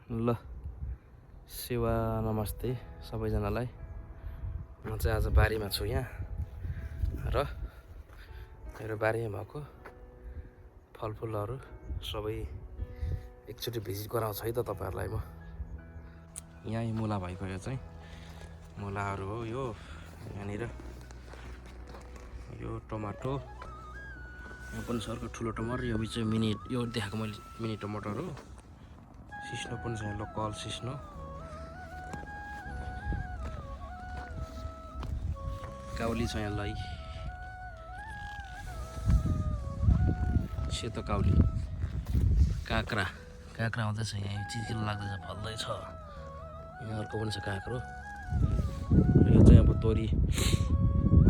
ल सेवा नमस्ते सबैजनालाई। म चाहिँ आज बारीमा छु यहाँ र मेरो बारीमा भएको फलफुलहरू सबै एकचोटि भिजिट गराउँछु है त तपाईहरुलाई। म यही मुला भएको यो चाहिँ मुलाहरू हो। यो यहाँनिर यो टमाटो यो पनि सरको ठुलो टमाटर, यो बिच मिनी यो देखाएको मैले मिनी टमाटर हो। सिस्नो पनि छ लोकल सिस्नो। काउली छ यहाँ लै सेतो काउली। काँक्रा आउँदैछ यहाँ चिचिलो लाग्दैछ फल्दैछ। यहाँ अर्को पनि छ काँक्रो। यो चाहिँ अब तोरी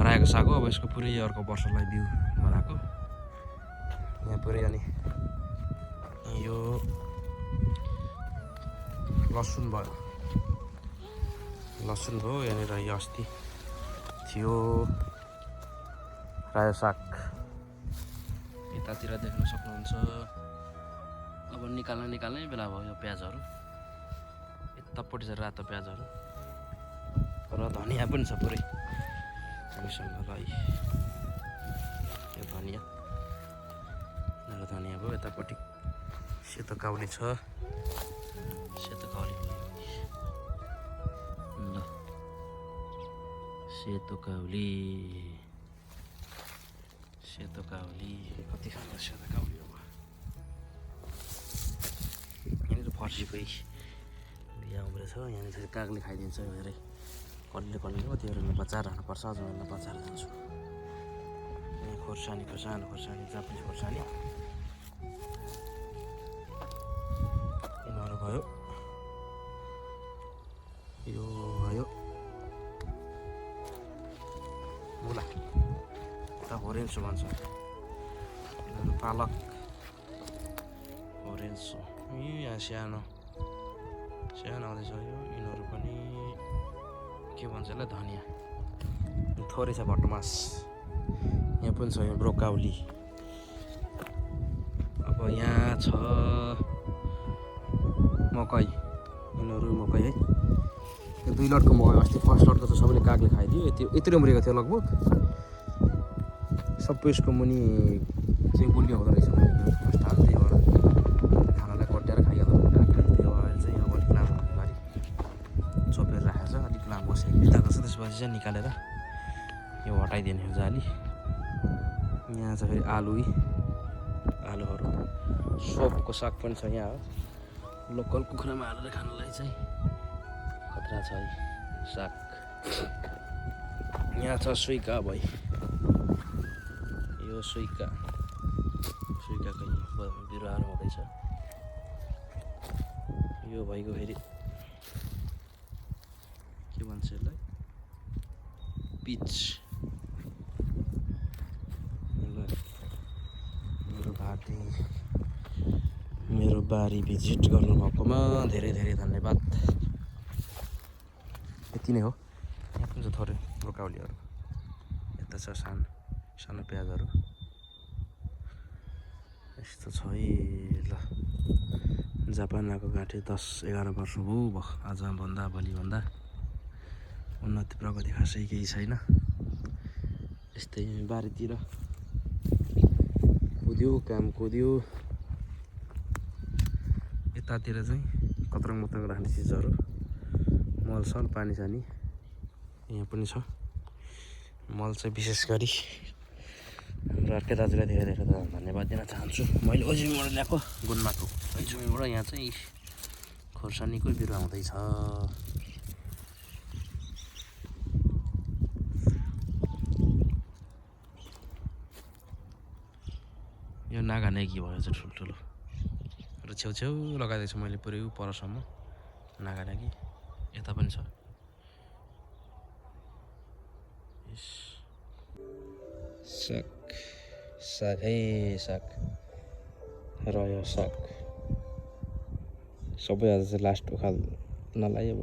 रायोको साग हो। अब यसको पुरै अर्को वर्षलाई बिउ बनाएको यहाँ पुरै। अनि यो लसुन भयो यहाँनिर। यो अस्ति थियो रायो साग यतातिर देख्न सक्नुहुन्छ। अब निकाल्ने बेला भयो यो प्याजहरू। यतापट्टि छ रातो प्याजहरू र धनिया पनि छ पुरै हामीसँग। यो धनिया भयो। यतापट्टि सेतो काउली छ। सेतो काउली ल सेतो काउली कति खान्छ सेतो काउली हो। यहाँनिर फर्सीकै बिहा उम्रेछ। यहाँनिर कागले खाइदिन्छ धेरै कलिलो हो। त्यो बचाएर राख्नुपर्छ। अझ मैले बचाएर जान्छु। यहाँ खोर्सानीको सानो खोर्सानी जापानिज खोर्सानी यिनीहरू भयो। यो भयो मुला यता होरेन्सो भन्छ। पालक होरेन्सो यहाँ सानो आउँदैछ। यो यिनीहरू पनि के भन्छ यसलाई धनिया। थोरै छ भटमास। यहाँ पनि छ यो ब्रोकाउली। अब यहाँ छ मकै। यिनीहरू मकै है। यो 2 लटको मकै अस्ति फर्स्ट लटको त सबैले कागले खाइदियो। यत्रो उम्रेको थियो लगभग। सबै यसको मुनि चाहिँ गुलियो हुँदो रहेछ। फर्स्ट हाल त्यही भएर खानालाई कट्याएर खाइहाल्दो रहेछ। त्यो अहिले चाहिँ अब अलिक लामो बारी चोपेर राखेको छ। अलिक लामो सेक बिताएको छ। त्यसपछि चाहिँ निकालेर यो हटाइदिने हो जाली। यहाँ छ फेरि आलुहरू। सोपको साग पनि छ यहाँ हो। लोकल कुखुरामा हालेर खानलाई चाहिँ खतरा छ है साग। यहाँ छ सुइका भाइ। यो सुइकाकै बिरुवाहरू हुँदैछ। यो भइगयो फेरि के भन्छ यसलाई पिच। मेरो बारी भिजिट गर्नुभएकोमा धेरै धन्यवाद। यति नै हो। यहाँ पनि छ थोरै ब्रोकाउलीहरू। यता छ सानो प्याजहरू। यस्तो छ है। ल जापान आएको गाँठे 10-11 वर्ष भयो आज भन्दा भोलिभन्दा। उन्नति प्रगति खासै केही छैन। यस्तै बारीतिर काम कुद्यो। यतातिर चाहिँ कत्रङ राख्ने चिजहरू मलसल पानी सानी यहाँ पनि छ। मल चाहिँ विशेष गरी हाम्रो अर्कै दाजुलाई धेरै धन्यवाद दिन चाहन्छु। मैले ओजिमीबाट ल्याएको गुन्माको ओजिमीबाट। यहाँ चाहिँ खोर्सानीकै बिरुवा हुँदैछ। यो नागानेगी भयो चाहिँ ठुल्ठुलो र छेउ लगाइदिएको छु मैले पुरै परसम्म नागानेगी। यता पनि छ साग र यो साग सबै आज चाहिँ लास्ट उखाल्नलाई अब